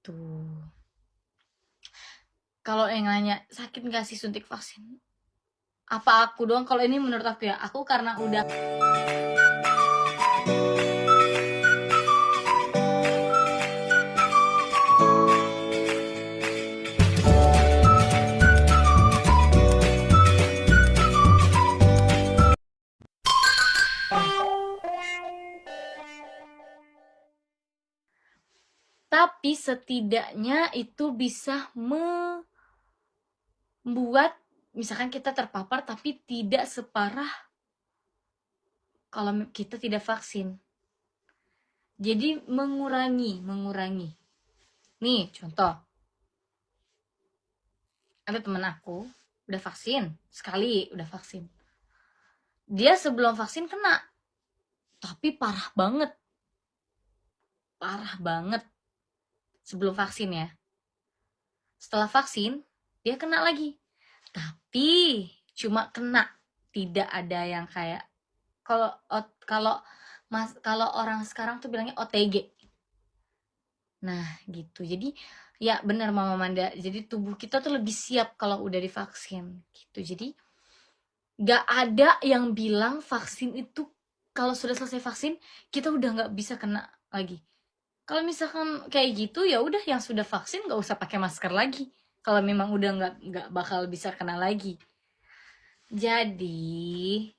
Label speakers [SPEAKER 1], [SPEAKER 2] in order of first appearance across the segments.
[SPEAKER 1] gitu. Kalau yang nanya, sakit nggak sih suntik vaksin? Apa aku doang? Kalau ini menurut aku ya, aku karena udah tapi setidaknya itu bisa membuat misalkan kita terpapar tapi tidak separah kalau kita tidak vaksin. Jadi mengurangi. Nih, contoh. Ada temen aku udah vaksin, sekali udah vaksin. Dia sebelum vaksin kena, tapi parah banget. Parah banget sebelum vaksin ya. Setelah vaksin, dia kena lagi. Tapi cuma kena, tidak ada yang kayak kalau kalau orang sekarang tuh bilangnya OTG. Nah, gitu. Jadi ya benar Mama Manda. Jadi tubuh kita tuh lebih siap kalau udah divaksin gitu. Jadi gak ada yang bilang vaksin itu kalau sudah selesai vaksin kita udah nggak bisa kena lagi. Kalau misalkan kayak gitu ya udah yang sudah vaksin nggak usah pakai masker lagi. Kalau memang udah nggak bakal bisa kena lagi. Jadi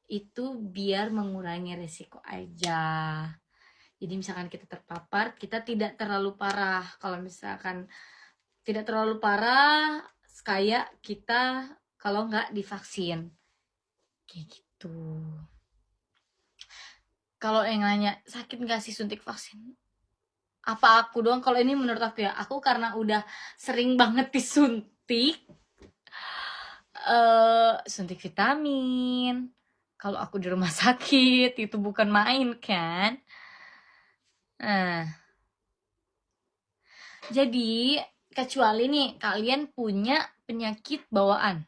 [SPEAKER 1] itu biar mengurangi resiko aja. Jadi misalkan kita terpapar, kita tidak terlalu parah. Kalau misalkan tidak terlalu parah, kayak kita kalau nggak divaksin. Kayak gitu. Kalau yang nanya, sakit nggak sih suntik vaksin? Apa aku doang? Kalau ini menurut aku ya, aku karena udah sering banget disuntik, suntik vitamin. Kalau aku di rumah sakit, itu bukan main kan? Nah, jadi kecuali nih kalian punya penyakit bawaan.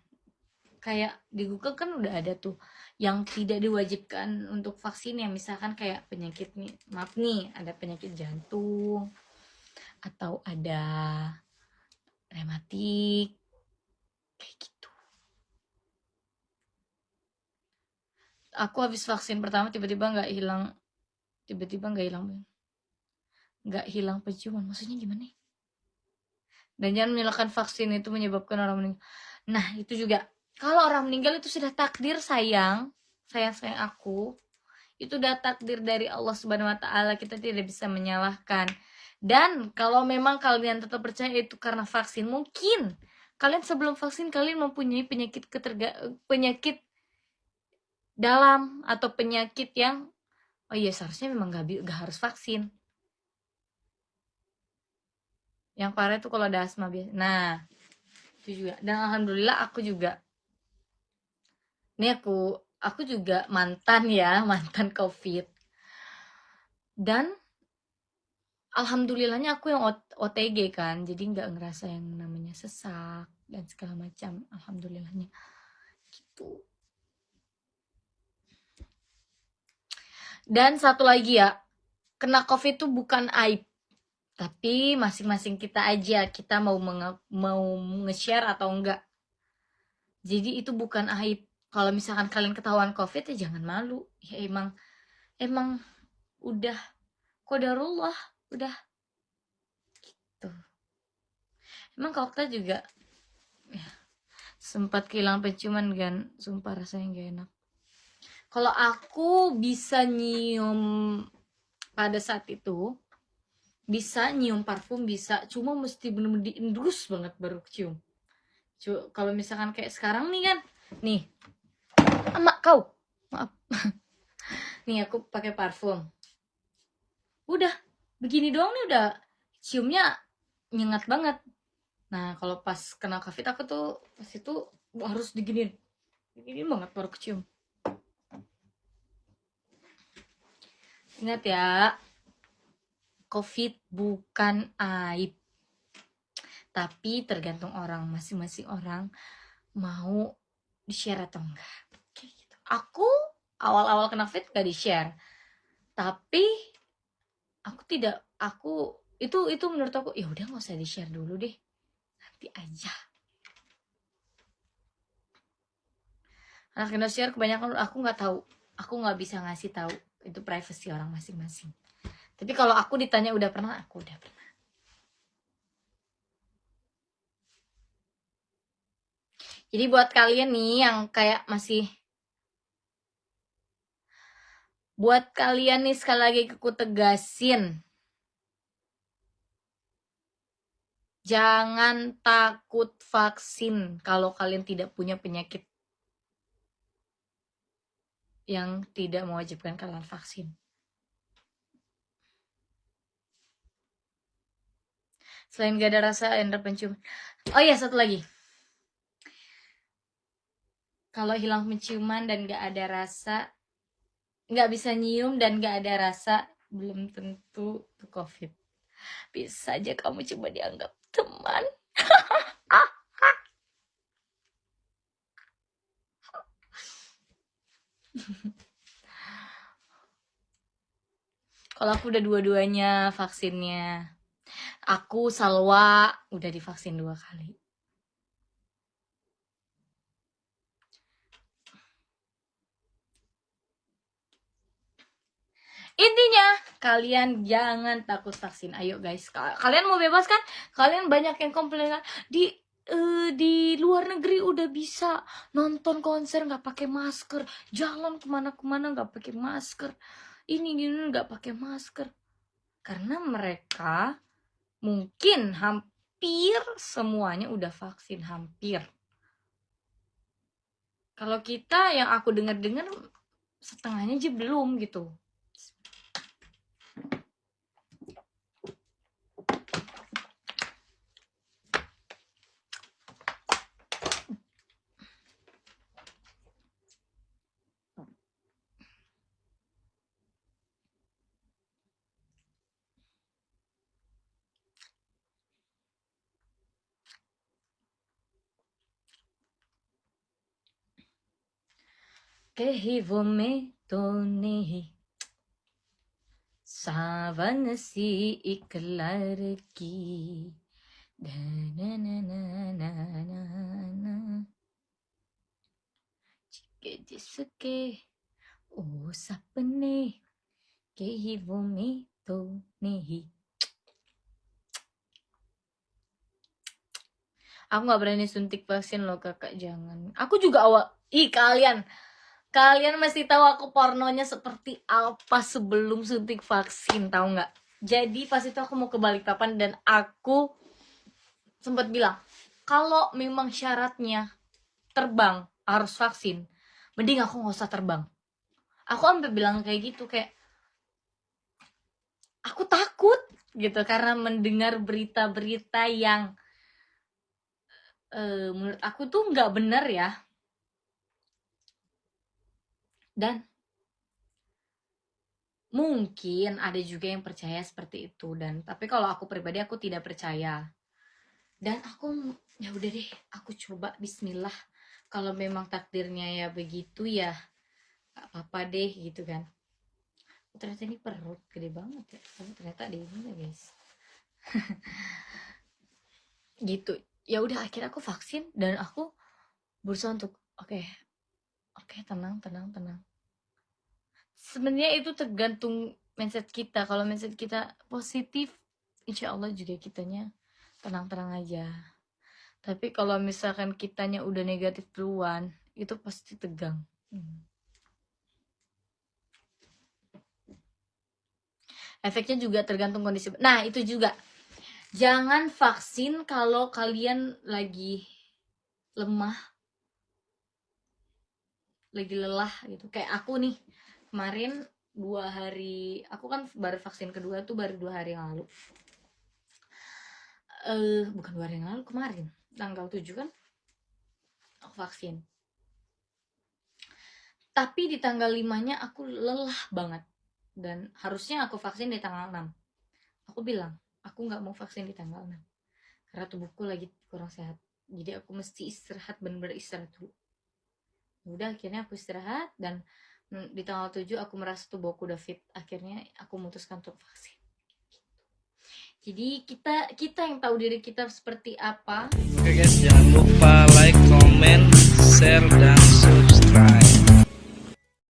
[SPEAKER 1] Kayak di Google kan udah ada tuh yang tidak diwajibkan untuk vaksin ya, misalkan kayak penyakit nih, maaf nih, ada penyakit jantung atau ada rematik kayak gitu. Aku habis vaksin pertama tiba-tiba nggak hilang, nggak hilang penciuman. Maksudnya gimana? Dan jangan menyalahkan vaksin itu menyebabkan orang meninggal. Nah itu juga kalau orang meninggal itu sudah takdir sayang aku, itu udah takdir dari Allah Subhanahu wa taala, kita tidak bisa menyalahkan. Dan kalau memang kalian tetap percaya itu karena vaksin, mungkin kalian sebelum vaksin kalian mempunyai penyakit dalam atau penyakit yang oh iya seharusnya memang gak harus vaksin. Yang parah itu kalau ada asma biasa. Nah, itu juga. Dan alhamdulillah aku juga. Ini aku juga mantan ya, mantan COVID. Dan alhamdulillahnya aku yang OTG kan, jadi nggak ngerasa yang namanya sesak dan segala macam, alhamdulillahnya gitu. Dan satu lagi ya, kena COVID itu bukan aib, tapi masing-masing kita aja, kita mau nge-share atau enggak. Jadi itu bukan aib. Kalau misalkan kalian ketahuan COVID ya jangan malu, ya emang udah qadarullah, udah gitu. Emang Kokta juga ya, sempat kehilangan penciuman kan, sumpah rasanya gak enak. Kalau aku bisa nyium pada saat itu, bisa nyium parfum bisa, cuma mesti bener-bener diendus banget baru cium. Kalau misalkan kayak sekarang nih kan, nih, emak kau, maaf, nih aku pakai parfum, udah begini doang nih udah ciumnya nyengat banget. Nah kalau pas kena COVID aku tuh pas itu harus diginiin banget baru kecium. Ingat ya, COVID bukan aib, tapi tergantung orang, masing-masing orang mau di-share atau enggak. Kayak gitu. Aku awal-awal kena COVID gak di-share, tapi aku Itu menurut aku ya udah nggak usah di share dulu deh, nanti aja. Anak Indosiar kebanyakan aku nggak tahu, aku nggak bisa ngasih tahu, itu privacy orang masing-masing. Tapi kalau aku ditanya udah pernah, aku udah pernah. Jadi buat kalian nih yang kayak masih, buat kalian nih sekali lagi aku tegasin, jangan takut vaksin kalau kalian tidak punya penyakit yang tidak mewajibkan kalian vaksin. Selain gak ada rasa indera penciuman. Oh iya, satu lagi. Kalau hilang penciuman dan gak ada rasa, gak bisa nyium dan gak ada rasa, belum tentu itu COVID. Bisa saja kamu cuma dianggap teman. Kalau aku udah dua-duanya vaksinnya. Aku Salwa udah divaksin 2 kali. Intinya kalian jangan takut vaksin. Ayo guys, kalian mau bebas kan? Kalian banyak yang komplain kan? Di luar negeri udah bisa nonton konser nggak pakai masker, jalan kemana-kemana nggak pakai masker, ini gini nggak pakai masker, karena mereka mungkin hampir semuanya udah vaksin, hampir. Kalau kita yang aku dengar-dengar setengahnya aja belum gitu. कहीं वो मैं तो नहीं सावन सी एक लड़की जिसके ओ सपने कहीं वो मैं तो नहीं. Aku nggak berani suntik vaksin loh kakak, jangan. Aku juga awal, kalian masih tahu aku pornonya seperti apa sebelum suntik vaksin, tahu nggak? Jadi pas itu aku mau ke Balikpapan dan aku sempat bilang kalau memang syaratnya terbang harus vaksin, mending aku nggak usah terbang. Aku sampai bilang kayak gitu, kayak aku takut gitu karena mendengar berita-berita yang menurut aku tuh nggak benar ya. Dan mungkin ada juga yang percaya seperti itu, dan tapi kalau aku pribadi aku tidak percaya. Dan aku ya udah deh, aku coba bismillah. Kalau memang takdirnya ya begitu ya gak apa-apa deh gitu kan. Ternyata ini perut gede banget ya. Ternyata ada ini ya guys. Gitu. Ya udah akhirnya aku vaksin dan aku berusaha untuk oke, tenang. Sebenarnya itu tergantung mindset kita. Kalau mindset kita positif, insya Allah juga kitanya tenang-tenang aja. Tapi kalau misalkan kitanya udah negatif duluan, itu pasti tegang. Efeknya juga tergantung kondisi. Nah, itu juga. Jangan vaksin kalau kalian lagi lemah, lagi lelah gitu. Kayak aku nih, kemarin 2 hari, aku kan baru vaksin kedua tuh baru 2 hari yang lalu. Bukan 2 hari yang lalu, kemarin tanggal 7 kan aku vaksin. Tapi di tanggal 5-nya aku lelah banget. Dan harusnya aku vaksin di tanggal 6. Aku bilang, aku gak mau vaksin di tanggal 6. Karena tubuhku lagi kurang sehat. Jadi aku mesti istirahat, bener-bener istirahat dulu. Udah akhirnya aku istirahat dan di tanggal 7 aku merasa tubuhku udah fit. Akhirnya aku memutuskan untuk vaksin. Jadi kita yang tahu diri kita seperti apa.
[SPEAKER 2] Oke guys, jangan lupa like